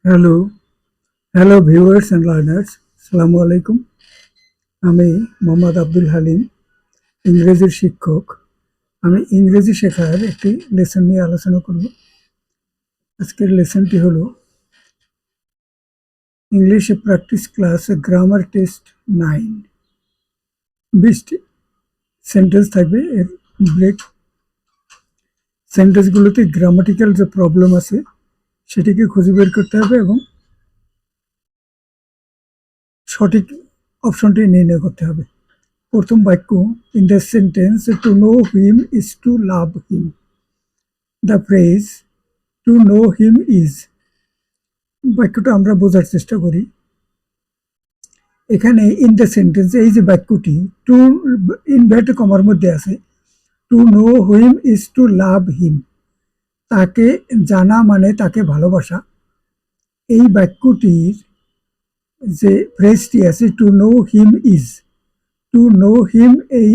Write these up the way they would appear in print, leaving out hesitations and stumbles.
Hello, hello viewers and learners. আসসালামু আলাইকুম। আমি মোহাম্মদ আব্দুল হালিম, ইংরেজির শিক্ষক। আমি ইংরেজি শেখার একটি লেসন নিয়ে আলোচনা করব। আজকের লেসনটি হলো English practice class grammar test 9। 20টি সেন্টেন্স থাকবে। এর ব্রেক সেন্টেন্সগুলোতে গ্রামাটিক্যাল যে প্রবলেম আছে সেটিকে খুঁজে বের করতে হবে এবং সঠিক অপশনটি নির্ণয় করতে হবে। প্রথম বাক্য, in the sentence to know him is to love him. The phrase to know him is, বাক্যটা আমরা বোঝার চেষ্টা করি। এখানে ইন দ্য সেন্টেন্স, এই যে বাক্যটি টু ইনভার্টেড কমার মধ্যে আছে, to know him is to love him, তাকে জানা মানে তাকে ভালোবাসা। এই বাক্যটির যে ফ্রেজটি আছে to know him is, two know হিম, এই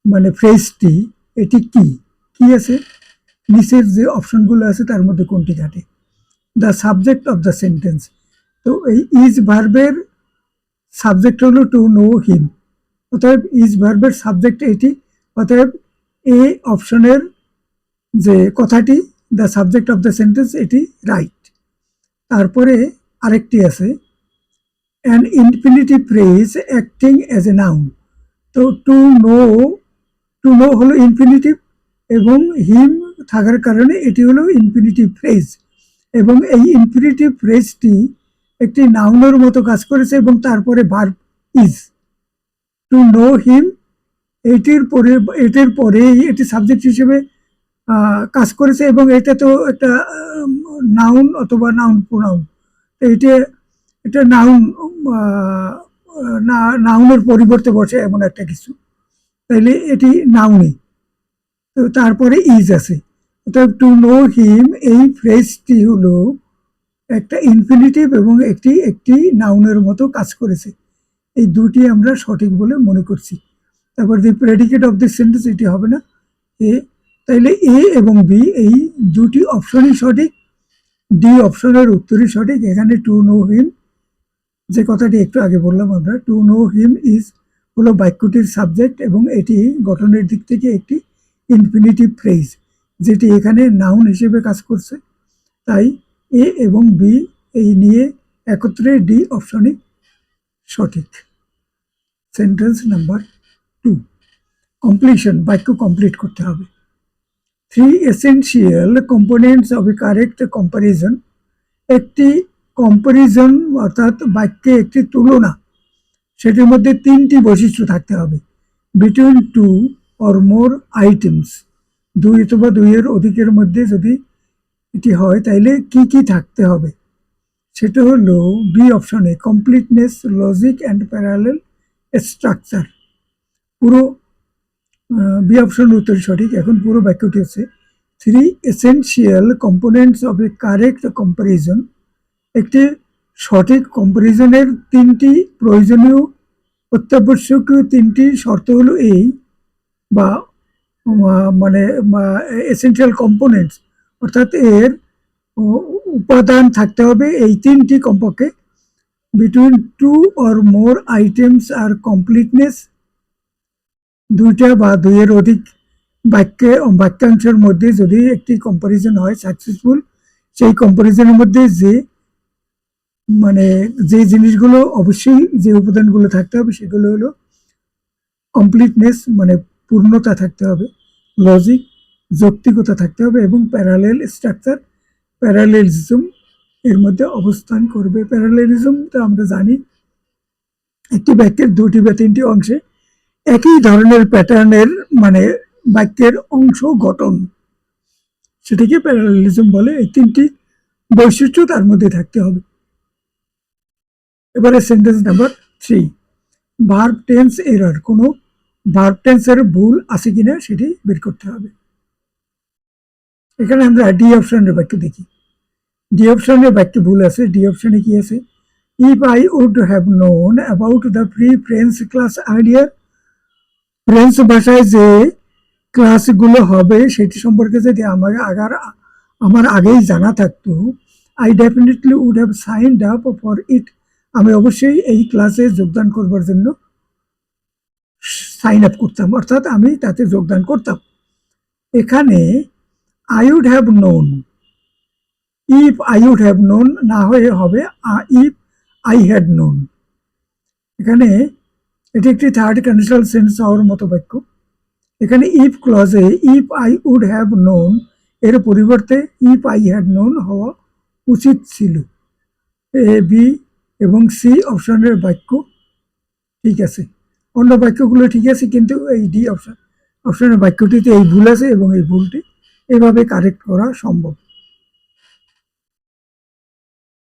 মানে ফ্রেজটি এটি কি কি আছে, নিচের যে অপশনগুলো আছে তার মধ্যে কোনটি কাটে। The subject of the sentence, তো এই ইজ ভার্বের সাবজেক্ট হলো টু নো হিম, অতএব ইজ ভার্বের সাবজেক্ট এটি, অতএব এই অপশনের যে কথাটি the subject of the sentence এটি রাইট। তারপরে আরেকটি আছে an infinitive phrase acting as a noun, তো টু নো হলো ইনফিনিটিভ এবং হিম থাকার কারণে এটি হলো ইনফিনিটিভ ফ্রেজ, এবং এই ইনফিনিটিভ ফ্রেজটি একটি নাউনের মতো কাজ করেছে এবং তারপরে ভার্ব ইজ। টু নো হিম এটির পরে এটি সাবজেক্ট হিসেবে কাজ করেছে এবং এটা তো একটা নাউন অথবা নাউন প্রোনাউন, এটা নাউনের পরিবর্তে বসে এমন একটা কিছু, তাইলে এটি নাউনই। তো তারপরে ইজ আছে, অর্থাৎ টু নো হিম এই ফ্রেজটি হলো একটা ইনফিনিটিভ এবং একটি নাউনের মতো কাজ করেছে। এই দুটি আমরা সঠিক বলে মনে করছি। তারপর দি প্রেডিকেট অফ দিস সেন্টেন্স, এটি হবে না এ, তাইলে এ এবং বি এই দুটি অপশনই সঠিক, ডি অপশনের উত্তরই সঠিক। এখানে টু নো হিম, যে কথাটি একটু আগে বললাম আমরা, টু নো হিম ইজ হলো বাক্যটির সাবজেক্ট এবং এটি গঠনের দিক থেকে একটি ইনফিনিটিভ ফ্রেজ, যেটি এখানে নাউন হিসেবে কাজ করছে। তাই এ এবং বি এই নিয়ে একত্রে ডি অপশনই সঠিক। সেন্টেন্স নাম্বার 2, কমপ্লিশন, বাক্য কমপ্লিট করতে হবে। 3 essential components of A correct comparison, একটি কম্পারিজন অর্থাৎ বাক্যে একটি তুলনা, সেটির মধ্যে 3টি বৈশিষ্ট্য থাকতে হবে। বিটুইন 2 অর মোর আইটেমস, 2 অথবা 2 এর অধিকের মধ্যে যদি এটি হয় তাইলে কি কি থাকতে হবে, সেটা হলো বি অপশনে completeness, logic and parallel structure. পুরো বি অপশনের উত্তর সঠিক। এখন পুরো বাক্যটি হচ্ছে 3 essential components of A correct comparison, একটি সঠিক কম্পারিজনের 3টি প্রয়োজনীয় অত্যাবশ্যকীয় 3টি শর্ত হলো এই, বা মানে এসেনশিয়াল কম্পোনেন্টস অর্থাৎ এর উপাদান থাকতে হবে এই 3টি কমপক্ষে। বিটুইন 2 অর মোর আইটেমস আর কমপ্লিটনেস, 2টা বা 2 এর অধিক বাক্যাংশের মধ্যে যদি একটি কম্পারিজন হয় সাকসেসফুল, সেই কম্পারিজনের মধ্যে যে জিনিসগুলো অবশ্যই যে উপাদানগুলো থাকতে হবে সেগুলো হলো কমপ্লিটনেস মানে পূর্ণতা থাকতে হবে, লজিক যৌক্তিকতা থাকতে হবে, এবং প্যারালেল স্ট্রাকচার প্যারালেলিজম এর মধ্যে অবস্থান করবে। প্যারালেলিজমটা আমরা জানি একটি বাক্যের 2টি বা 3টি অংশে একই ধরনের প্যাটার্নের মানে বাক্যের অংশ গঠন, সেটাকে প্যারালেলিজম বলে। এই 3টি বৈশিষ্ট্য তার মধ্যে থাকতে হবে। এবারে sentence number 3, verb tense error, কোনো ভার্ব টেন্সের ভুল আছে কিনা সেটি বের করতে হবে। এখানে আমরা ডি অপশনের বাক্য দেখি। ডি অপশনের বাক্যে ভুল আছে। ডি অপশনে কি আছে, if I would have known about the free French class earlier, French ভাষায় যে ক্লাসগুলো হবে সেটি সম্পর্কে যদি আমার আগেই জানা থাকতো I definitely would have signed up for it, আমি অবশ্যই এই ক্লাসে যোগদান করবার জন্য সাইন আপ করতাম, অর্থাৎ আমি তাতে যোগদান করতাম। এখানে I would have known, if I would have known না হয়ে হবে ইফ আই হ্যাড নোন। এখানে এটি একটি থার্ড কন্ডিশনাল সেন্টেন্স হওয়ার মতো বাক্য। এখানে ইফ ক্লজে if I would have known এর পরিবর্তে ইফ আই হ্যাড নোন হওয়া উচিত ছিল। এ বি এবং সি অপশনের বাক্য ঠিক আছে, অন্য বাক্যগুলো ঠিক আছে, কিন্তু এই ডি অপশনের বাক্যটিতে এই ভুল আছে এবং এই ভুলটি এভাবে কারেক্ট করা সম্ভব।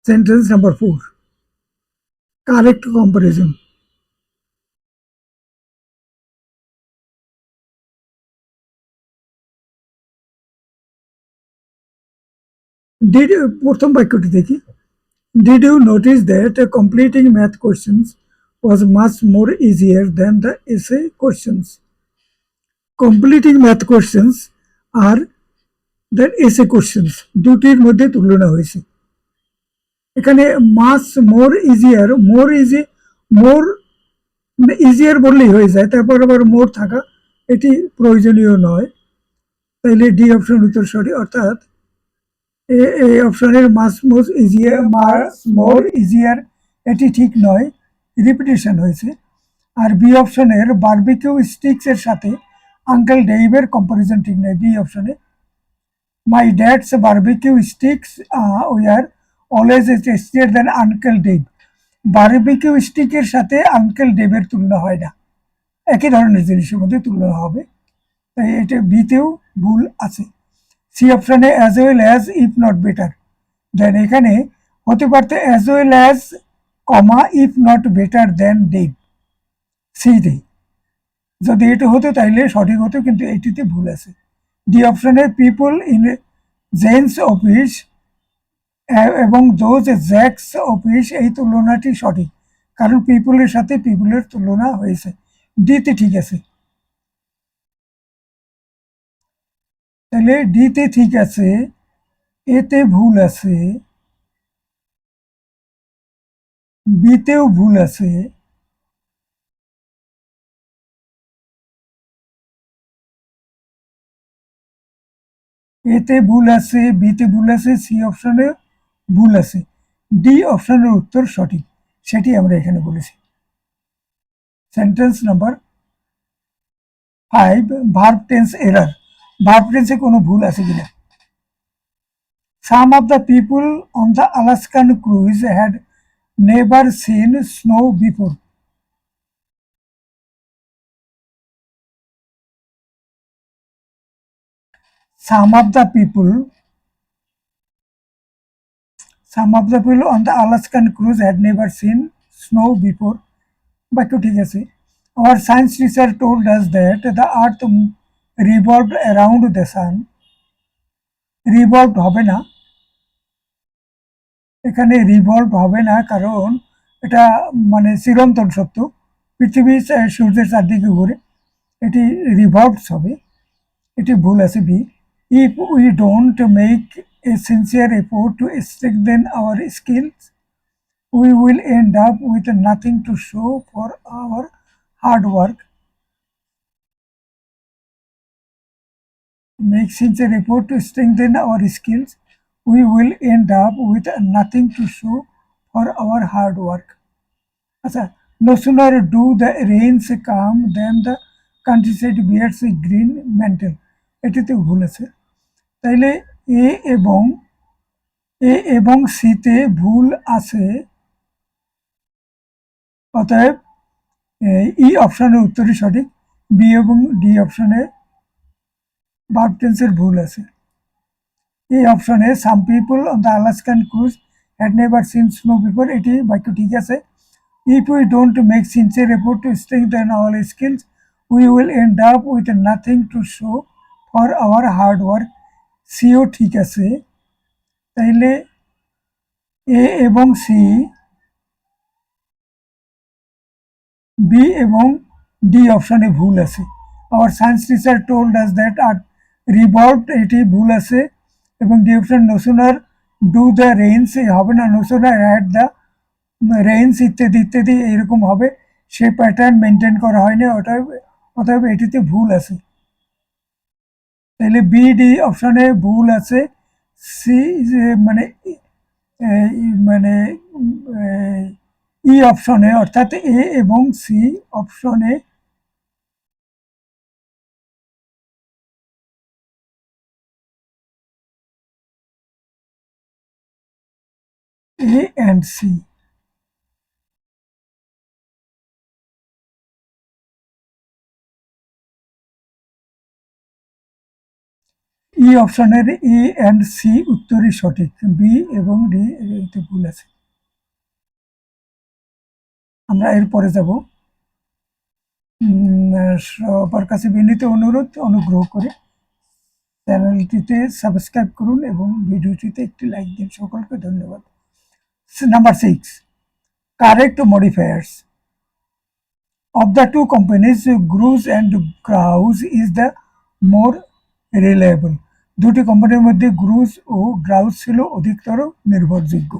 Sentence number 4, correct comparison. প্রথম বাক্যটি দেখি। Did you notice that completing math questions was much more easier than the essay questions? Completing math questions are the essay questions, দুটির মধ্যে তুলনা হয়েছে। এখানে মাস মোর ইজিয়ার, মোর ইজি, মোর মানে ইজিয়ার বললেই হয়ে যায়, তারপর আবার মোর থাকা এটি প্রয়োজনীয় নয়, তাইলে ডি অপশন উত্তর সঠিক, অর্থাৎ এই অপশনের মাস মোর ইজিয়ার এটি ঠিক নয়, রিপিটেশন হয়েছে। আর বি অপশনের বারবিকিউ স্টিক্স এর সাথে আঙ্কেল ডেইভের কম্পারিজন ঠিক নয়। বি অপশনে মাই dads barbecue sticks wear always টেস্টিয়ার দেন আঙ্কেল ডেভ, বারবিকিউ স্টিকের সাথে আঙ্কেল ডেভের তুলনা হয় না, একই ধরনের জিনিসের মধ্যে তুলনা হবে, তাই এটা বিতেও ভুল আছে। সি অপশনে as well as if not better, than এখানে হতে পারত as well as comma if not better than Dave, সিতে যদি এটা হতো তাইলে সঠিক হতো, কিন্তু এটিতে ভুল আছে। ডি অপশনে পিপল ইন জেন্স অফিস এবং দোজ জ্যাক্স অফিস এই তুলনাটি সঠিক, কারণ পিপলের সাথে পিপলের তুলনা হয়েছে, ডিতে ঠিক আছে। তাহলে ডিতে ঠিক আছে, এতে ভুল আছে, বিতেও ভুল আছে, এতে ভুল আছে, বিতে ভুল আছে, সি অপশনে ভুল আছে, ডি অপশনের উত্তর সঠিক, সেটি আমরা এখানে বলেছি। Sentence number 5, verb tense error, verb টেন্সে কোনো ভুল আছে কিনা। Some of the people on the Alaskan cruise had never seen snow before. Some of the people on the Alaskan cruise had never seen snow before. বাক্য ঠিক আছে। Our science teacher told us that the earth revolved around the sun. Revolved হবে না, এখানে revolve হবে না, কারণ এটা মানে চিরন্তন সত্য, পৃথিবী সূর্যের চারদিকে ঘুরে, এটি রিভলভস হবে, এটি ভুল আছে B. If we don't make a sincere effort to strengthen our skills we will end up with nothing to show for our hard work. Make sincere effort to strengthen our skills, we will end up with nothing to show for our hard work. আচ্ছা, no sooner do the rains come than the countryside bears a green mantle, এটিতে ভুল আছে, তাইলে এ এবং সিতে ভুল আছে, অতএব ই অপশনের উত্তরই সঠিক, বি এবং ডি অপশনে ভার্ব টেন্সের ভুল আছে। এই অপশনে some people on the Alaskan cruise had never seen snow before, এটি বাক্য ঠিক আছে। If we don't make sincere effort to strengthen our skills we will end up with nothing to show for our hard work, সিও ঠিক আছে। তাইলে এ এবং C, B এবং ডি অপশনে ভুল আছে। Our science teacher told us that are revolved, এটি ভুল আছে, এবং D option no sooner do the rains হবে না, নো না অ্যাট দ্য রেইনস ইত্যাদি ইত্যাদি এরকম হবে, সে প্যাটার্ন মেনটেন করা হয়নি, অতএব এটিতে ভুল আছে। তাহলে বি ডি অপশনে ভুল আছে। সি মানে মানে ই অপশনে অর্থাৎ এ এবং সি অপশনে এ অ্যান্ড সি। ই অপশনের এ অ্যান্ড সি উত্তরই সঠিক, বি এবং ডি এতে ভুল আছে। আমরা এরপরে যাব। সবার কাছে বিনীত অনুরোধ, অনুগ্রহ করে চ্যানেলটিতে সাবস্ক্রাইব করুন এবং ভিডিওটিতে একটি লাইক দিন। সকলকে ধন্যবাদ। Number 6, correct modifiers of the two companies, Gruz and Kraus is the more reliable. দুটি কোম্পানির মধ্যে গ্রুজ ও গ্রাউস ছিল অধিকতর নির্ভরযোগ্য।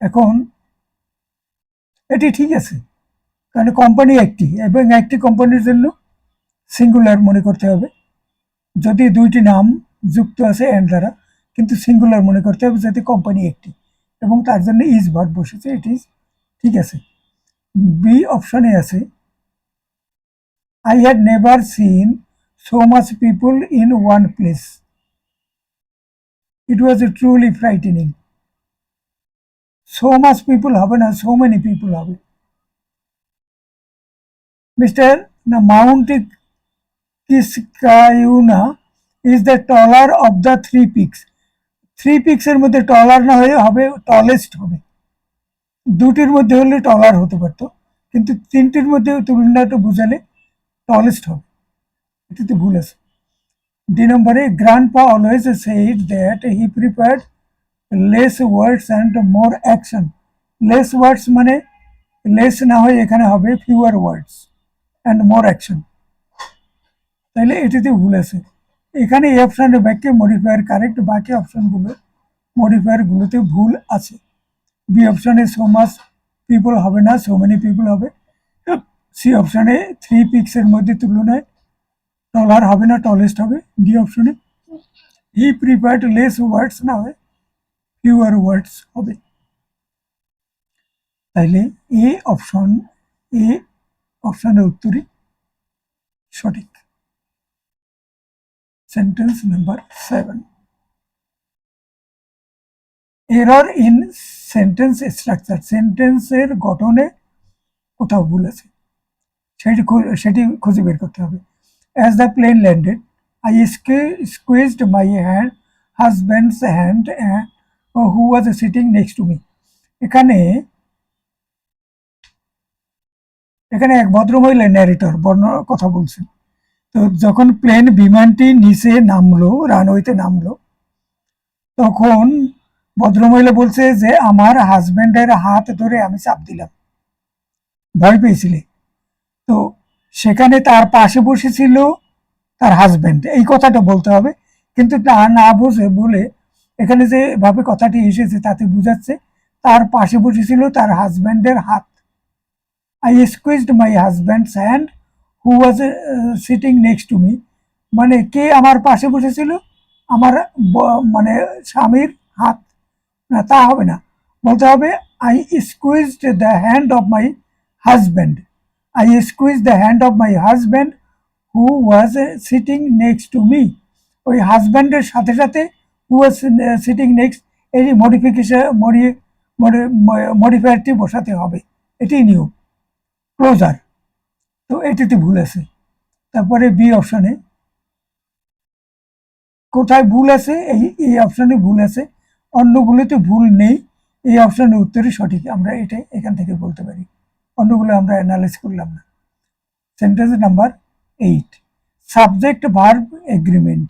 এখন এটি ঠিক আছে, কারণ কোম্পানি একটি এবং একটি কোম্পানির জন্য সিঙ্গুলার মনে করতে হবে। যদি দুইটি নাম যুক্ত আছে এন্ড দ্বারা, কিন্তু সিঙ্গুলার মনে করতে হবে যাতে কোম্পানি একটি, এবং তার জন্য ইজ ভার্ব বসেছে, এটি ঠিক আছে। বি অপশনে আছে I had never seen so much people in one place. It was truly frightening. So much people হবে না, so many people হবে। Mr. Mount Kiscayuna is the taller of the three peaks. Three পিক্সের মধ্যে taller না হয়ে হবে tallest হবে। দুটির মধ্যে হলে টলার হতে পারতো, কিন্তু তিনটির মধ্যে তুলনাটা বুঝালে টলেস্ট হবে, এটাতে ভুল আছে। ডি নম্বরে grandpa always said that he preferred less words and more action. Less words মানে লেস না হয়ে এখানে হবে fewer words and more action, তাহলে এটিতে ভুল আছে। এখানে এই অপশানের ব্যাখ্যে মডিফায়ার কারেক্ট, বাকি অপশনগুলো মডিফায়ারগুলোতে ভুল আছে। বি অপশনে সো মাচ পিপল হবে না, সো মেনি পিপল হবে। সি অপশনে থ্রি পিক্সের মধ্যে তুলনায় টলার হবে না, টলেস্ট হবে। ডি অপশনে হি প্রিফার্ড লেস ওয়ার্ডস না হয় ফিউয়ার ওয়ার্ডস হবে। তাইলে এ অপশনের উত্তরই সঠিক। Sentence number 7, error in sentence structure. সেন্টেন্সের গঠনে কোথাও ভুল আছে, সেটি খুঁজে বের করতে হবে। As the plane landed I squeezed my husband's hand who was sitting next to me. এখানে এক ভদ্রমহিলা ন্যারেটর কথা বলছেন। তো যখন প্লেন বিমানটি নিচে নামলো, রানওয়েতে নামলো, তখন ভদ্রমহিলা বলছে যে আমার হাজব্যান্ডের হাত ধরে আমি চাপ দিলাম, ভয় পেয়েছিলে। তো সেখানে তার পাশে বসেছিল তার হাজব্যান্ড, এই কথাটা বলতে হবে। কিন্তু তা না বুঝে বলে এখানে যে ভাবে কথাটি এসেছে তাতে বুঝাচ্ছে তার পাশে বসেছিল তার হাজব্যান্ডের হাত। I squeezed my husband's hand who was sitting next to me, মানে কে আমার পাশে বসেছিল, আমার মানে স্বামীর হাত, না তা হবে না, বলতে হবে I squeezed the hand of my husband. I squeeze the hand of my husband who was sitting next to me. ওই হাজব্যান্ডের সাথে সাথে হু ওয়াজ সিটিং নেক্সট, এই মডিফায়ারটি বসাতে হবে, এটি নিয়ম। ক্লোজার, তো এটিতে ভুল আছে। তারপরে বি অপশনে কোথায় ভুল আছে, এই অপশনে ভুল আছে, অন্যগুলোতে ভুল নেই। এই অপশনের উত্তরই সঠিক, আমরা এটাই এখান থেকে বলতে পারি, অন্যগুলো আমরা অ্যানালাইজ করলাম না। Sentence number 8, subject verb agreement.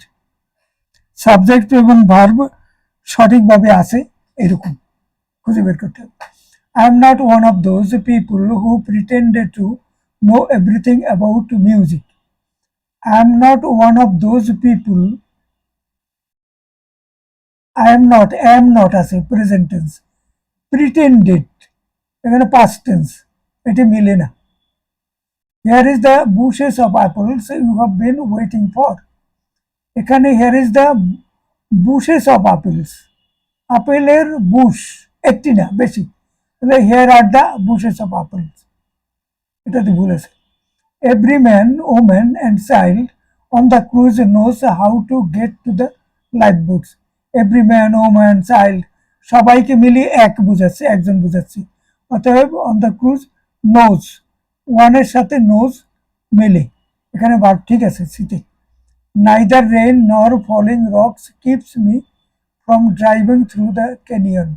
Subject এবং ভার্ব সঠিকভাবে আছে এরকম খুঁজে বের করতে হবে। I am not one of those people who pretended to know everything about music. I am not one of those people. I am not আছে present tense, pretended এখানে পাস্ট টেন্স, এটা মিলে না। Here is the bushes of apples you have been waiting for, এখানে here is the bushes of apples, আপেলের bush একটি না বেশি, তাহলে here are the bushes of apples, এটাতে ভুল আছে। Every man, woman and child on the cruise knows how to get to the life boats. Every man, woman, child সবাইকে মিলিয়ে এক বুঝাচ্ছে, একজন বুঝাচ্ছে। অতএব অন দ্য ক্রুজ নোজ, ওয়ানের সাথে নোজ মেলে, এখানে ভার্ব ঠিক আছে সিতে। Neither rain nor falling rocks keeps me from driving through the canyon,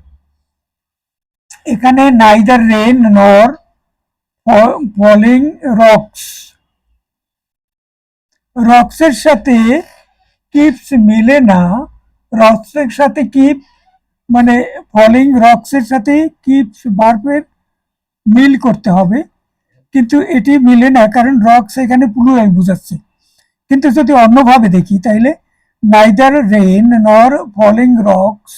এখানে neither rain nor falling rocks, রক্সের সাথে কিপস মিলে না, রক্সের সাথে কিপ মানে ফলিং রক্সের সাথে কিপস ভার্বের মিল করতে হবে, কিন্তু এটি মিলে না কারণ রক্স এখানে প্লুরাল বোঝাচ্ছে। কিন্তু যদি অন্যভাবে দেখি তাইলে neither rain nor falling rocks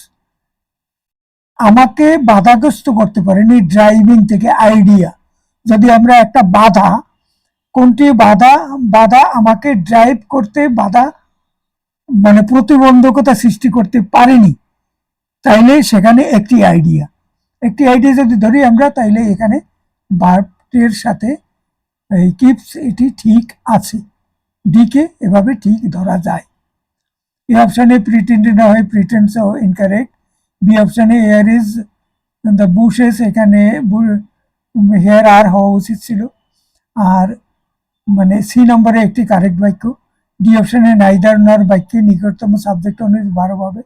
আমাকে বাধাগ্রস্ত করতে পারেনি ড্রাইভিং থেকে, আইডিয়া। যদি আমরা একটা বাধা, কোনটি বাধা, বাধা আমাকে ড্রাইভ করতে বাধা মানে প্রতিবন্ধকতা সৃষ্টি করতে পারেনি, তাইলে সেখানে একটি আইডিয়া, একটি আইডিয়া যদি ধরি আমরা তাইলে এখানে ভার্বটির সাথে এই কিপস এটি ঠিক আছে, ডিকে এভাবে ঠিক ধরা যায়। এ অপশানে প্রিটেন্ডেড না হয় প্রিটেন্ডস ও ইনকারেক্ট। বি অপশানে হেয়ার ইজ দ্য বুশেস, এখানে হেয়ার আর হওয়া উচিত ছিল। আর মানে সি নম্বরে একটি কারেক্ট বাক্য। ডি অপশানে নাইদার নর বাক্যে নিকটতম সাবজেক্ট অনুযায়ী ভার্ব হবে।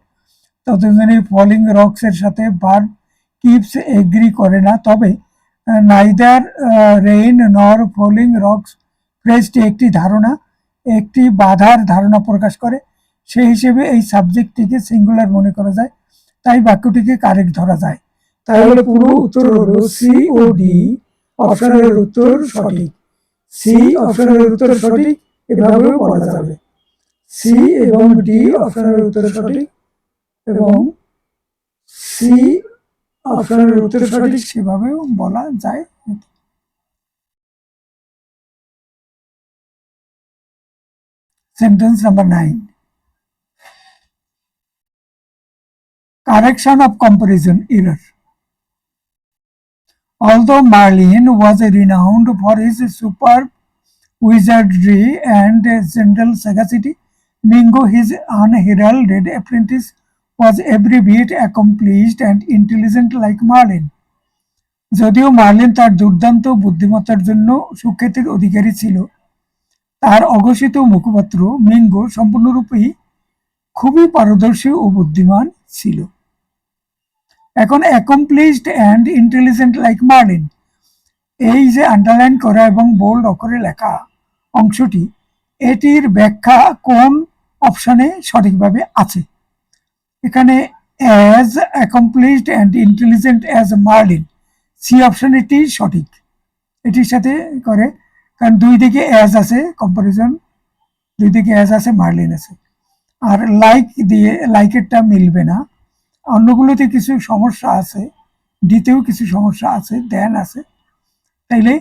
ততজনে ফলিং রক্স এর সাথে ভার্ব কিপস এগ্রি করে না, তবে neither rain nor falling rocks ফ্রেজটি একটি ধারণা, একটি বাধার ধারণা প্রকাশ করে, সেই হিসেবে এই সাবজেক্টটিকে সিঙ্গুলার মনে করা যায়, তাই বাক্যটিকে কারেক্ট ধরা যায়। তাহলে পুরো উত্তর হলো সি ও ডি অপশনের উত্তর সঠিক। সি অপশনের উত্তর সঠিক এভাবেও বলা যাবে, সি এবং ডি অপশনের উত্তর সঠিক এবং সি অপশনের উত্তর সঠিক সেভাবেও বলা যায়। Sentence number 9. Correction of comparison error. Although Merlin was renowned for his superb wizardry and general sagacity, Mingo, his unheralded apprentice, was every bit accomplished and intelligent like Merlin. যদিও মার্লিন তার দুর্দান্ত বুদ্ধিমত্তার জন্য সুখ্যাতির অধিকারী ছিল, তার অঘোষিত মুখপাত্র মিঙ্গো সম্পূর্ণরূপেই খুবই পারদর্শী ও বুদ্ধিমান ছিল। এখন accomplished and intelligent like Merlin, এই যে আন্ডারলাইন করা এবং বোল্ড অক্ষরে লেখা অংশটি, এটির ব্যাখ্যা কোন অপশনে সঠিকভাবে আছে? এখানে as accomplished and intelligent as Merlin, C option এটি সঠিক, এটির সাথে করে, কারণ দুই দিকে অ্যাজ আছে, কম্পারিজন দুই দিকে অ্যাজ আছে, মার্লিন আছে। আর লাইক দিয়ে লাইকেরটা মিলবে না, অন্যগুলোতে কিছু সমস্যা আছে, ডিতেও কিছু সমস্যা আছে, দেন আছে, তাইলে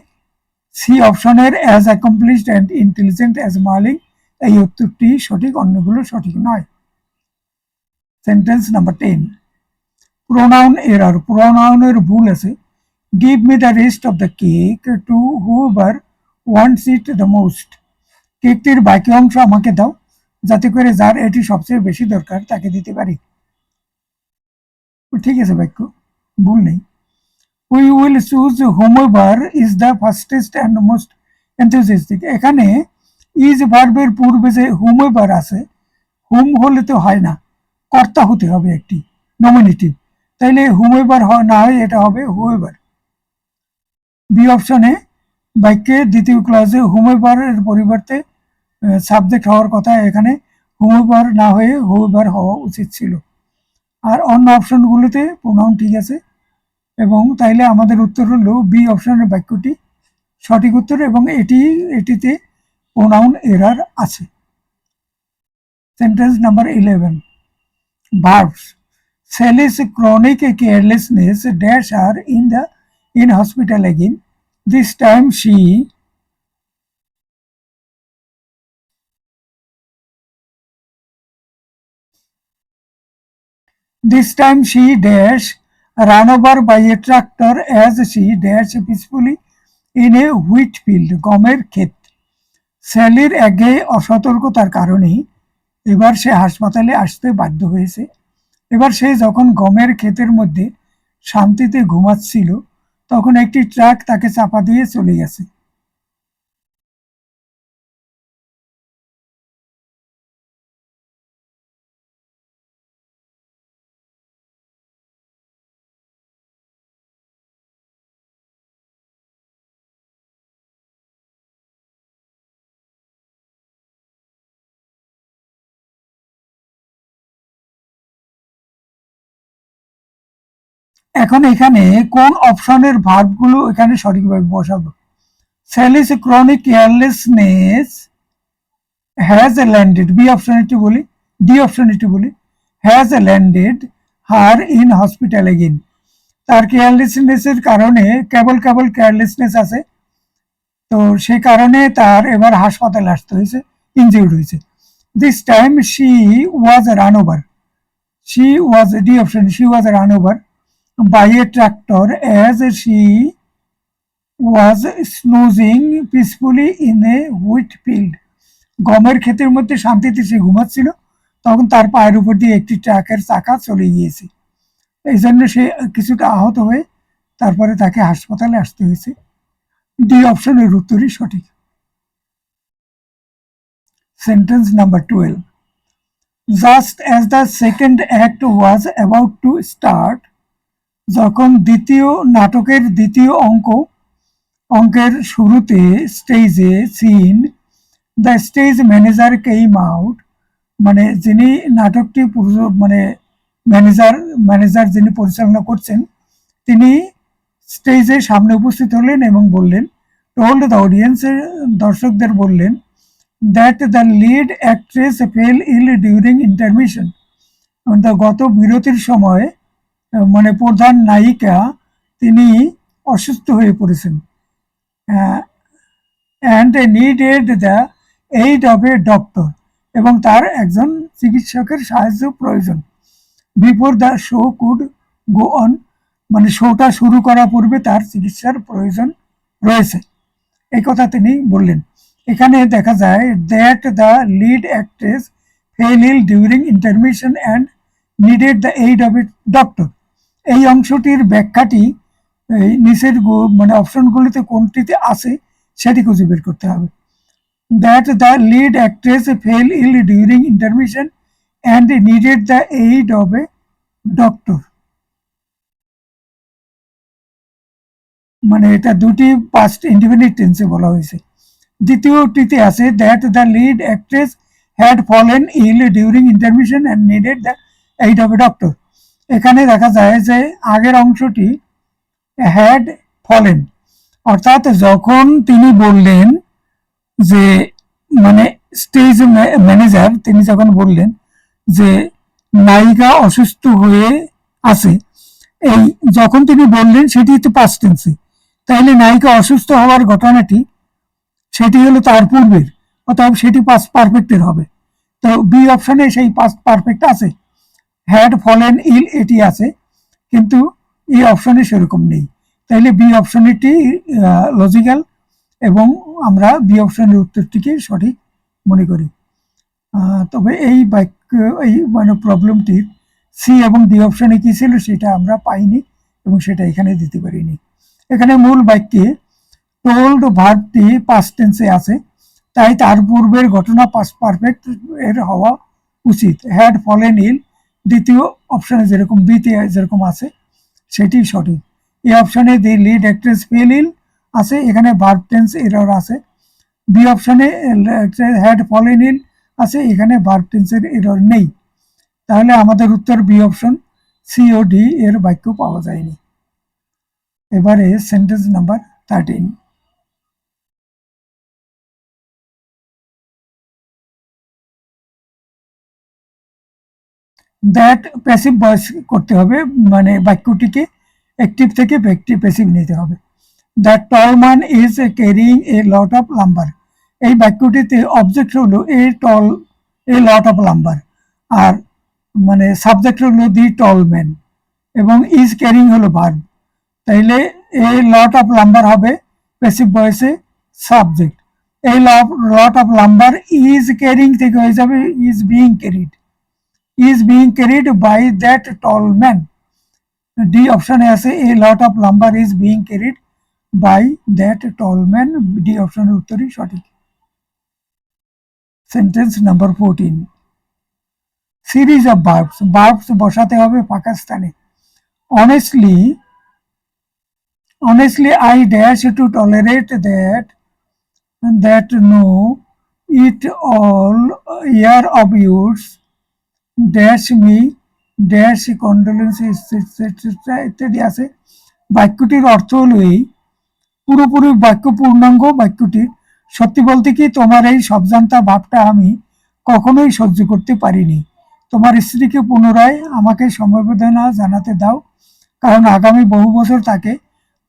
সি অপশনের as accomplished and intelligent as Marlene এই উত্তরটি সঠিক, অন্যগুলো সঠিক নয়। সেন্টেন্স নাম্বার 10, প্রোনাউন এরর, প্রোনাউনের ভুল আছে। Give me the rest of the cake to whoever wants it the most, কেকটির বাকি অংশ আমাকে দাও যাতে করে যার এটি সবচেয়ে বেশি দরকার তাকে দিতে পারি। ঠিক আছে, বাক্য ভুল নেই। We will choose whomever is the fastest and most enthusiastic, এখানে ইজ ভার্বের পূর্বে যে হুমএভার আছে, হুম হলে তো হয় না, কর্তা হতে হবে একটি নমিনেটিভ, তাইলে হুমএভার না হয় এটা হবে হুএভার। বি অপশনে বাক্যের দ্বিতীয় ক্লজে হুমএভারের পরিবর্তে সাবজেক্ট হওয়ার কথা, এখানে হুমএভার না হয়ে হুএভার হওয়া উচিত ছিল। আর অন্য অপশনগুলোতে প্রোনাউন ঠিক আছে, এবং তাইলে আমাদের উত্তর হলো বি অপশনের বাক্যটি সঠিক উত্তর, এবং এটিতে প্রোনাউন এরার আছে। Sentence number 11, verbs. Sally's chronic carelessness dash her in hospital again. This time she dash run over by a tractor as she dash peacefully in a wheat field. গমের ক্ষেত। স্যালির একঘেয়ে অসতর্কতার কারণে এবার সে হাসপাতালে আসতে বাধ্য হয়েছে। এবার সে যখন গমের ক্ষেতের মধ্যে শান্তিতে ঘুমাচ্ছিল তখন একটি ট্রাক তাকে চাপা দিয়ে চলে গেছে। এখন এখানে কোন অপশনের ভার্বগুলো এখানে সঠিকভাবে বসাবো? Sally's chronic carelessness has landed, B option একটু বলি, ডি অপশন একটু বলি, has landed her in hospital again. তার কেয়ারলেসনেসের কারণে কেবল কেয়ারলেসনেস আছে, তো সেই কারণে তার এবার হাসপাতালে আসতে হয়েছে, ইনজিউর্ড হয়েছে। This time she was run over, she was, D option, she was run over by a tractor as she was snoozing peacefully in a wheat field. গমের ক্ষেতের মধ্যে শান্তিতে সে ঘুমাচ্ছিল, তখন তার পায়ের উপর দিয়ে একটি ট্রাকের চাকা চলে গিয়েছে। এই জন্য সে কিছুটা আহত হয়ে তারপরে তাকে হাসপাতালে আসতে হয়েছে। ডি অপশনের উত্তরই সঠিক। Sentence number 12, just as the second act was about to start, যখন নাটকের দ্বিতীয় অঙ্কের শুরুতে স্টেজে seen the stage manager came out, মানে যিনি নাটকটি মানে ম্যানেজার যিনি পরিচালনা করছেন তিনি স্টেজের সামনে উপস্থিত হলেন এবং বললেন, টোল্ড দ্য অডিয়েন্সের দর্শকদের বললেন, that the lead actress fell ill during intermission, গত বিরতির সময় মানে প্রধান নায়িকা তিনি অসুস্থ হয়ে পড়েছেন, and needed the aid of a doctor, এবং তার একজন চিকিৎসকের সাহায্য প্রয়োজন। Before the show could go on, মানে শোটা শুরু করার পূর্বে তার চিকিৎসার প্রয়োজন রয়েছে, এই কথা তিনি বললেন। এখানে দেখা যায় that the lead actress fell ill during intermission and needed the aid of a doctor. এই অংশটির ব্যাখ্যাটি এই নিচের মানে অপশনগুলিতে কোনটিতে আছে সেটি খুঁজে বের করতে হবে। That the lead actress fell ill during intermission and needed the aid of a doctor, মানে এটা দুটি পাস্ট ইনডিফিনিট টেন্সে বলা হয়েছে। দ্বিতীয়টিতে আছে that the lead actress had fallen ill during intermission and needed the aid of a doctor. এখানে দেখা যায় যে আগের অংশটি হ্যাড ফলেন, অর্থাৎ যখন তিনি বললেন যে মানে স্টেজ ম্যানেজার তিনি যখন বললেন যে নায়িকা অসুস্থ হয়ে আছে, এই যখন তিনি বললেন সেটি তো পাস্ট টেন্সে, তাহলে নায়িকা অসুস্থ হওয়ার ঘটনাটি সেটি হলো তার পূর্বের, অতএব সেটি পাস্ট পারফেক্টের হবে। তো বি অপশনে সেই পাস্ট পারফেক্ট আছে, হ্যাড ফলেন ইল এটি আছে, কিন্তু এই অপশনে সেরকম নেই, তাইলে বি অপশনটি লজিক্যাল এবং আমরা বি অপশনের উত্তরটিকে সঠিক মনে করি। তবে এই বাক্য এই মানে প্রবলেমটির সি এবং ডি অপশনে কি ছিল সেটা আমরা পাইনি এবং সেটা এখানে দিতে পারিনি। এখানে মূল বাক্যে টোল্ড ভার্বটি পাস্ট টেন্সে আছে, তাই তার পূর্বের ঘটনা পাস্ট পারফেক্ট এর হওয়া উচিত। হ্যাড ফলেন ইল দ্বিতীয় অপশনে যেরকম বিতে যেরকম আছে সেটি সঠিক। এই অপশনে দি লিড অ্যাক্ট্রেস ফেল ইল আছে, এখানে ভার্ব টেন্স এরর আছে। বি অপশনে হ্যাড ফলেন ইল আছে, এখানে ভার্ব টেন্সের এরর নেই, তাহলে আমাদের উত্তর বি অপশন, সি ও ডি এর বাক্য পাওয়া যায়নি। এবারে sentence number 13, that passive voice করতে হবে, মানে বাক্যটিকে অ্যাক্টিভ থেকে প্যাসিভ নিতে হবে। The tall man is carrying a lot of lumber, এই বাক্যটিতে অবজেক্ট হলো এ লট অফ লাম্বার, আর মানে সাবজেক্ট হলো দি টল ম্যান, এবং ইজ ক্যারিং হলো ভার্ব। তাইলে এ লট অফ লাম্বার হবে প্যাসিভ ভয়েসে সাবজেক্ট। এই lot of lumber is carrying থেকে হয়ে যাবে is being carried by that tall man. D অপশনে আছে a lot of lumber is being carried by that tall man, D অপশনের উত্তরই সঠিক। Sentence number 14, series of verbs বসাতে হবে ফাঁকা স্থানে। Honestly I dash to tolerate that no it all year of yours dash me dash condolences ইত্যাদি আছে। বাক্যটির অর্থ হলো এই, পুরোপুরি বাক্য পূর্ণাঙ্গ বাক্যটির, সত্যি বলতে কি তোমার এই সবজান্তা ভাবটা আমি কখনোই সহ্য করতে পারিনি। তোমার স্ত্রীকে পুনরায় আমাকে সমবেদনা জানাতে দাও, কারণ আগামী বহু বছর তাকে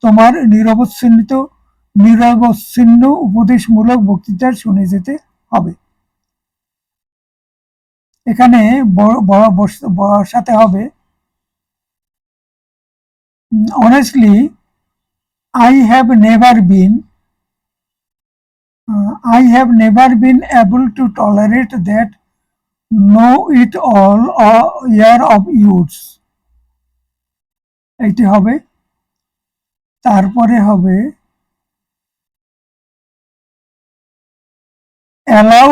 তোমার নিরবচ্ছিন্ন উপদেশমূলক বক্তৃতা শুনে যেতে হবে। এখানে বসাতে হবে honestly I have never been able to tolerate that know it all year of youths, এইটি হবে। তারপরে হবে allow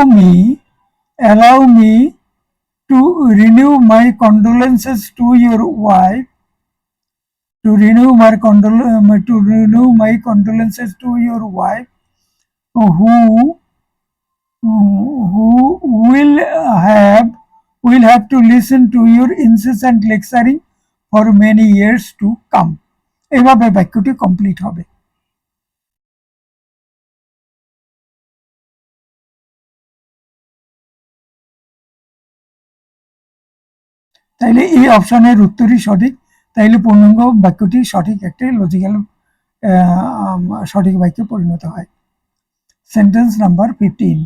me to renew my condolences to your wife, to renew my condolences to your wife who will have to listen to your incessant lecturing for many years to come। এভাবে বাক্যটি complete হবে। তাইলে এই অপশনের উত্তরই সঠিক। তাইলে পূর্ণাঙ্গ বাক্যটি সঠিক একটি লজিক্যাল সঠিক বাক্যে পরিণত হয়। Sentence number 15,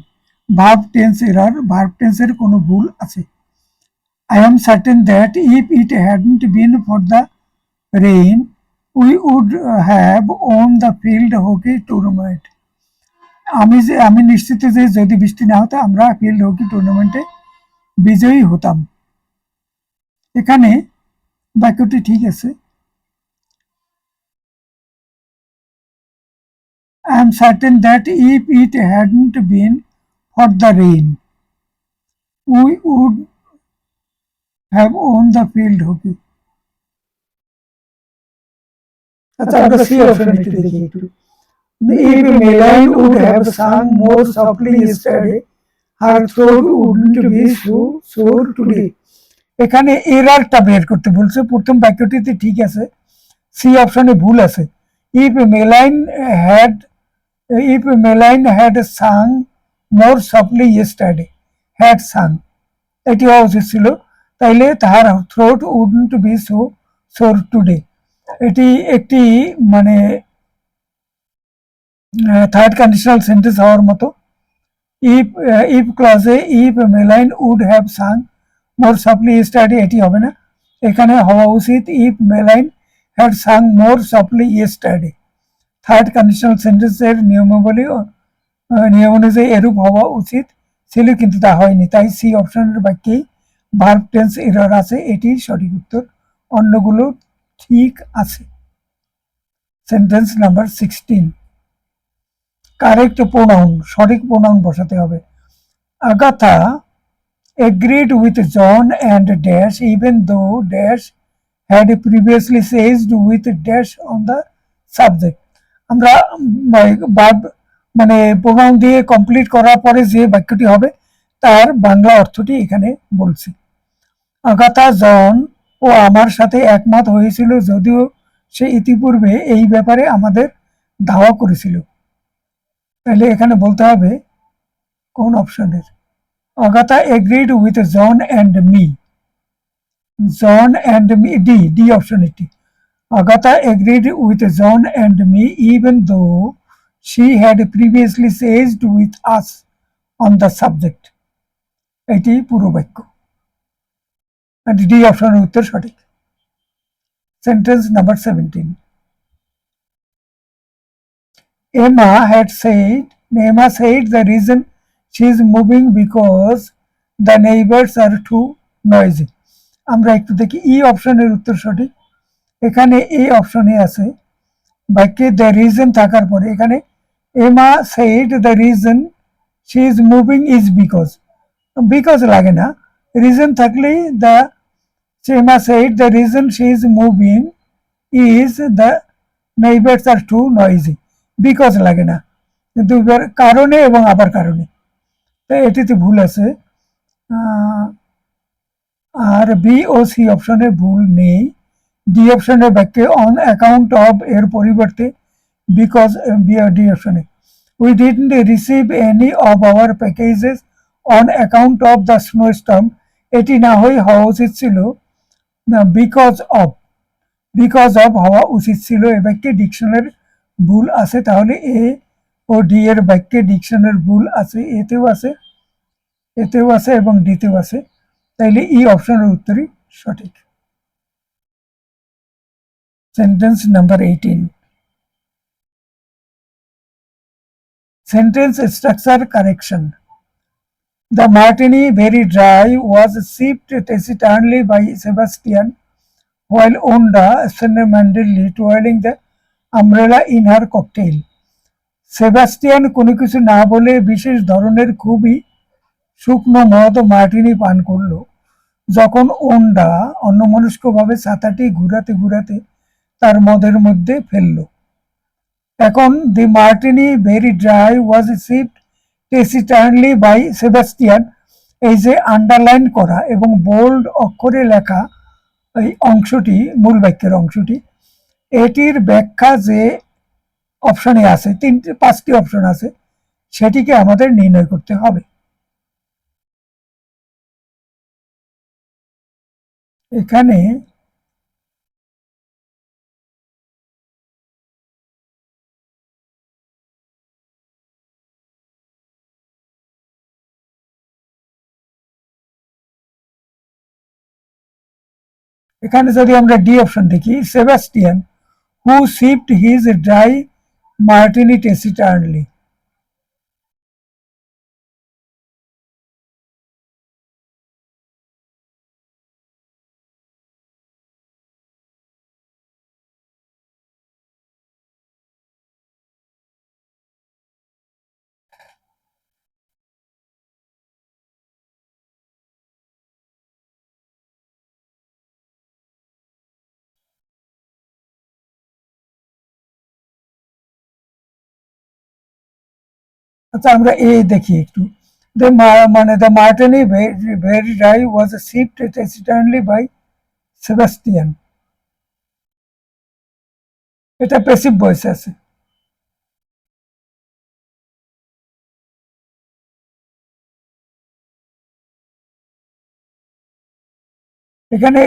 verb tense error, verb টেন্সের কোনো ভুল আছে। I am certain that if it hadn't been for the rain we would have won the field hockey tournament। আমি নিশ্চিত যে যদি বৃষ্টি না হতো আমরা ফিল্ড হকি টুর্নামেন্টে বিজয়ী হতাম। এখানে বাক্যটি ঠিক আছে। I am certain that if it hadn't been for the rain we would have won the field hockey। আচ্ছা আমরা সি অপশন একটু দেখি একটু। If Meline would have sung more softly yesterday her throat wouldn't be so sore today। এখানে এরারটা বের করতে বলছে। প্রথম বাক্যটিতে ঠিক আছে, সি অপশনে ভুল আছে। If Meline had sung more softly yesterday, had sung এটি হওয়া উচিত ছিল। তাইলে তাহার throat wouldn't be so sore today, এটি একটি মানে থার্ড কন্ডিশনাল সেন্টেন্স হওয়ার মতো। ইফ ক্লজে if Melanie would have sung more softly yesterday এটি হবে না, এখানে হওয়া উচিত if Melanie had sung more softly yesterday. Third conditional সেন্টেন্সের নিয়ম অনুযায়ী এরূপ হওয়া উচিত ছিল, কিন্তু তা হয়নি। তাই সি অপশনের বাক্যেই ভার্ব টেন্স এরর আছে, এটি সঠিক উত্তর, অন্যগুলো ঠিক আছে। সেন্টেন্স নাম্বার 16, কারেক্ট প্রোনাউন, সঠিক প্রোনাউন বসাতে হবে। Agatha agreed with John and dash even though dash had previously said with dash on the subject। আমরা মানে প্রোনাউন দিয়ে কমপ্লিট করার পরে যে বাক্যটি হবে তার বাংলা অর্থটি এখানে বলছি। আগাথা জন ও আমার সাথে একমত হয়েছিল যদিও সে ইতিপূর্বে এই ব্যাপারে আমাদের ধাওয়া করেছিল। তাহলে এখানে বলতে হবে কোন অপশনের, Agatha agreed with John and me, John and me, D option এটি। Agatha agreed with John and me even though she had previously saged with us on the subject. এটি পুরো বাক্য। And D অপশনের উত্তর সঠিক। Sentence number 17. Emma said the reason she is moving because the neighbors are too noisy. আমরা একটু দেখি ই অপশনের উত্তর সঠিক। এখানে এই অপশনে আছে বাক্যে দ্য রিজন থাকার পরে এখানে Emma said the reason she is moving is because লাগে না, রিজন থাকলেই the Emma said the reason she is moving is the neighbours are too noisy, because লাগে না, কিন্তু কারণে এবং আবার কারণে, তো এটিতে ভুল আছে। আর বি ও সি অপশনে ভুল নেই। ডি অপশনের বাক্যে অন অ্যাকাউন্ট অফ এর পরিবর্তে বিকজ ডি অপশনে we didn't receive any of our packages on account of the snow storm, এটি না হওয়া উচিত ছিল বিকজ অফ হওয়া উচিত ছিল। এ বাক্যে ডিকশনের ভুল আছে, তাহলে এ ও ডি এর বাক্যে ডিকশনের ভুল আছে, এতেও আছে এবং ডিতেও আছে, তাইলে ই অপশনের উত্তরই সঠিক। Sentence number 18. Sentence structure correction. The martini very dry was sipped taciturnly by Sebastian while Onda absentmindedly twirling the umbrella in her cocktail. Sebastian কোনো কিছু না বলে বিশেষ ধরনের খুবই শুকনো মদ মার্টিনি পান করলো যখন ওন্ডা অন্যমনস্কভাবে ছাতাটি ঘুরাতে ঘুরাতে তার মদের মধ্যে ফেলল। এখন the martini very dry was sipped taciturnly by Sebastian, এই যে আন্ডারলাইন করা এবং বোল্ড অক্ষরে লেখা এই অংশটি, মূল বাক্যের অংশটি, এটির ব্যাখ্যা যে অপশনে আছে, 5টি অপশন আছে, সেটিকে আমাদের নির্ণয় করতে হবে। এখানে যদি আমরা ডি অপশন দেখি, Sebastian who sipped his dry martini taciturnly, আচ্ছা আমরা এ দেখি একটু, মানে the martini very dry was sipped taciturnly by Sebastian, এটা প্যাসিভ ভয়েসে আছে। এখানে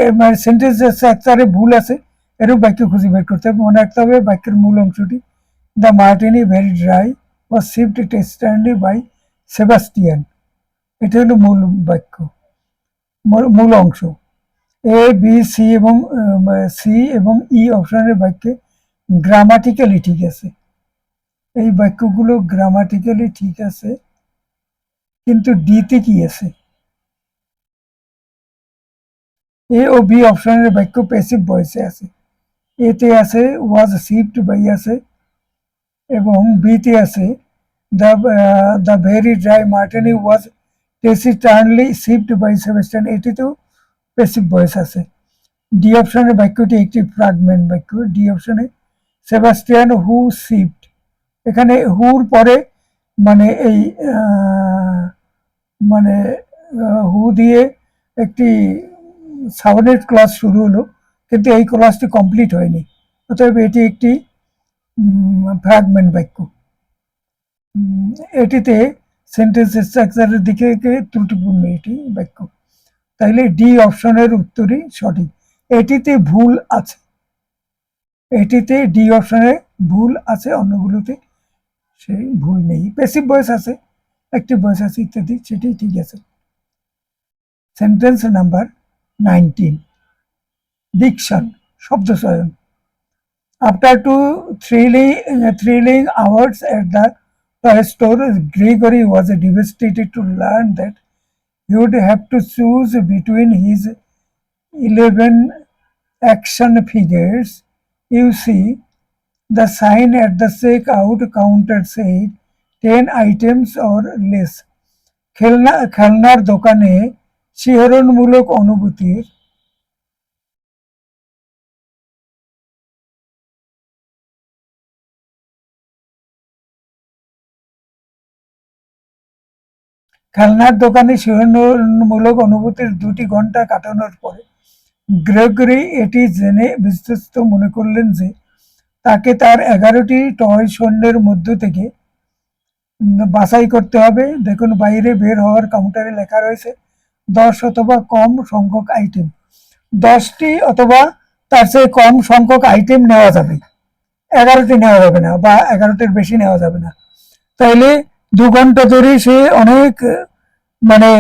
সেন্টেন্স স্ট্রাকচারে ভুল আছে, এরূপ বাক্য খুঁজে বের করতে হবে। মনে রাখতে হবে বাক্যের মূল অংশটি the martini very dry was sipped taciturnly by Sebastian, এটা হলো মূল বাক্য, মূল অংশ। এ বি সি এবং ই অপশনের বাক্যে গ্রামাটিক্যালি ঠিক আছে, এই বাক্যগুলো গ্রামাটিক্যালি ঠিক আছে, কিন্তু ডিতে কি আছে? এ ও বি অপশনের বাক্য প্যাসিভ ভয়েসে আছে, এতে আছে ওয়াজ সিপড বাই আছে এবং বিতে আছে the very dry martini was taciturnly sipped by Sebastian, এটিতেও প্যাসিভ ভয়েস আছে। ডি অপশনের বাক্যটি একটি ফ্রাগমেন্ট বাক্য, ডি অপশনে সেবাস্টিয়ান হু সিপড, এখানে হুর পরে মানে এই মানে হু দিয়ে একটি সাবঅর্ডিনেট ক্লজ শুরু হলো, কিন্তু এই ক্লজটি কমপ্লিট হয়নি, অতএব এটি একটি ফ্র্যাগমেন্ট বাক্য। এটিতে সেন্টেন্স স্ট্রাকচারের দিকে ত্রুটিপূর্ণ এটি বাক্য। তাইলে ডি অপশনের উত্তরই সঠিক। এটিতে ভুল আছে, এটিতে ডি অপশনে ভুল আছে, অন্যগুলোতে সেই ভুল নেই। প্যাসিভ ভয়েস আছে, অ্যাক্টিভ ভয়েস আছে ইত্যাদি, সেটাই ঠিক আছে। সেন্টেন্স নাম্বার 19, ডিকশন, শব্দ চয়ন। After 2 thrilling hours at the toy store, Gregory was devastated to learn that he would have to choose between his 11 action figures. You see, the sign at the checkout counter said 10 items or less. খেলনার দোকানে শিহরণমূলক অনুভূতির খেলনার দোকানে শিহরণমূলক অনুভূতির 2 ঘন্টা কাটানোর পরে Gregory এটি জেনে বিশ্বস্ত মনে করলেন যে তাকে তার 11টি টয় সৈন্যের মধ্য থেকে বাছাই করতে হবে। দেখুন বাইরে বের হওয়ার কাউন্টারে লেখা রয়েছে 10 অথবা কম সংখ্যক আইটেম। 10টি অথবা তার চেয়ে কম সংখ্যক আইটেম নেওয়া যাবে, 11টি নেওয়া যাবে না বা 11টির বেশি নেওয়া যাবে না। তাইলে 2 ঘন্টা ধরে সে অনেক মানে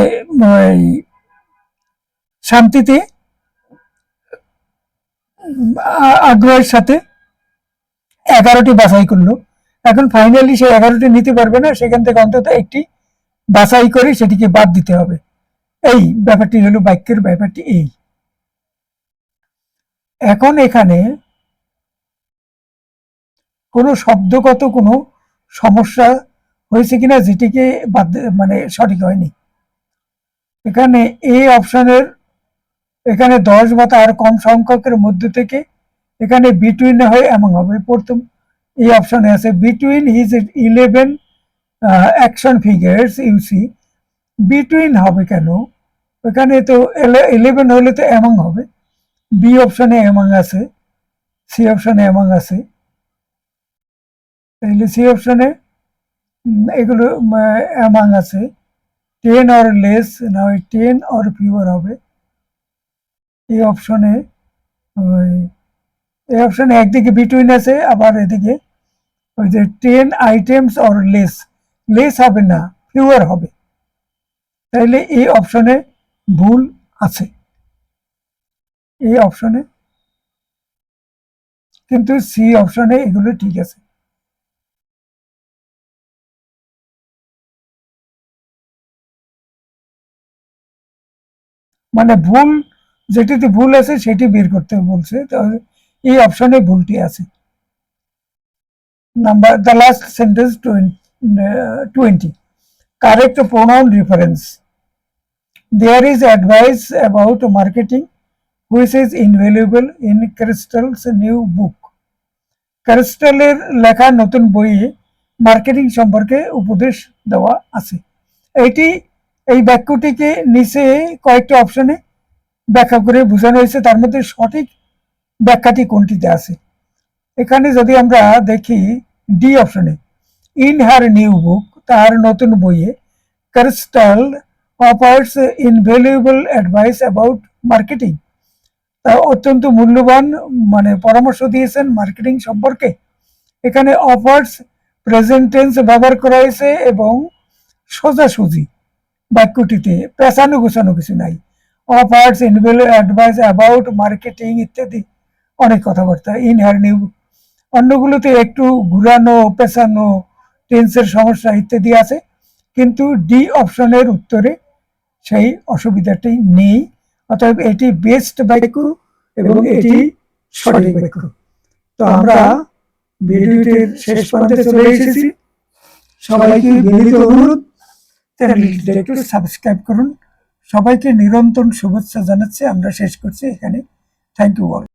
শান্তিতে আগ্রহের সাথে 11টি বাছাই করলো। এখন ফাইনালি সে 11টি নিতে পারবে না, সেখান থেকে অন্তত একটি বাছাই করে সেটিকে বাদ দিতে হবে। এই ব্যাপারটি হলো বাক্যের ব্যাপারটি এই। এখন এখানে কোনো শব্দগত কোনো সমস্যা হয়েছে কিনা যেটিকে বাদ মানে সঠিক হয়নি। এখানে এই অপশনের এখানে 10 বা তার কম সংখ্যকের মধ্য থেকে এখানে বিটুইন হয়ে এমন হবে। প্রথম এই অপশনে আছে বিটুইন হিজ 11 অ্যাকশন ফিগার্স ইউসি, বিটুইন হবে কেন? এখানে তো 11 হলে তো এমন হবে। বি অপশনে এমন আছে, সি অপশনে এমন আছে, তাহলে সি অপশনে এগুলো এমন আছে 10 অর লেস, না হয় 10 অর ফিউয়ার হবে। এই অপশনে একদিকে বিটুইন আছে, আবার এদিকে ওই যে 10 আইটেমস অর লেস, লেস হবে না ফিউয়ার হবে। তাইলে এই অপশনে ভুল আছে, এই অপশনে, কিন্তু সি অপশনে এগুলো ঠিক আছে। মানে ভুল যেটিতে ভুল আছে সেটি বের করতে বলছে, তাহলে এই অপশনে ভুলটি আছে। Number the last sentence 20, correct pronoun reference. There is advice about marketing which is invaluable in Crystal's new book. ক্রিস্টালের লেখা নতুন বইয়ে মার্কেটিং সম্পর্কে উপদেশ দেওয়া আছে। এই বাক্যটিকে নিচে কয়েকটি অপশনে ব্যাখ্যা করে বোঝানো হয়েছে, তার মধ্যে সঠিক ব্যাখ্যাটি কোনটিতে আছে। এখানে যদি আমরা দেখি ডি অপশনে, ইন হার নিউ বুক, তার নতুন বইয়ে crystal offers invaluable advice about marketing, তা অত্যন্ত মূল্যবান মানে পরামর্শ দিয়েছেন মার্কেটিং সম্পর্কে। এখানে অফার্স প্রেজেন্ট টেন্স ব্যবহার করা হয়েছে এবং সোজাসুজি বাক্যটিতে পেঁচানো গোছানো কিছু নাই। Offers invaluable advice about marketing ইত্যাদি অনেক কথাবার্তা। ইন হার নিউ, অন্যগুলোতে একটু ঘুরানো পেঁচানো টেন্সের সমস্যা ইত্যাদি আছে, কিন্তু ডি অপশনের উত্তরে সেই অসুবিধাটি নেই। অতএব এটি বেস্ট বাক্য এবং এটি সঠিক বাক্য। তো আমরা ভিডিওটির শেষ প্রান্তে চলে এসেছি। সবাইকে বিনীত অনুরোধ চ্যানেলটি একটু সাবস্ক্রাইব করুন। সবাইকে নিরন্তর শুভেচ্ছা জানাচ্ছি। আমরা শেষ করছি এখানে। Thank you all.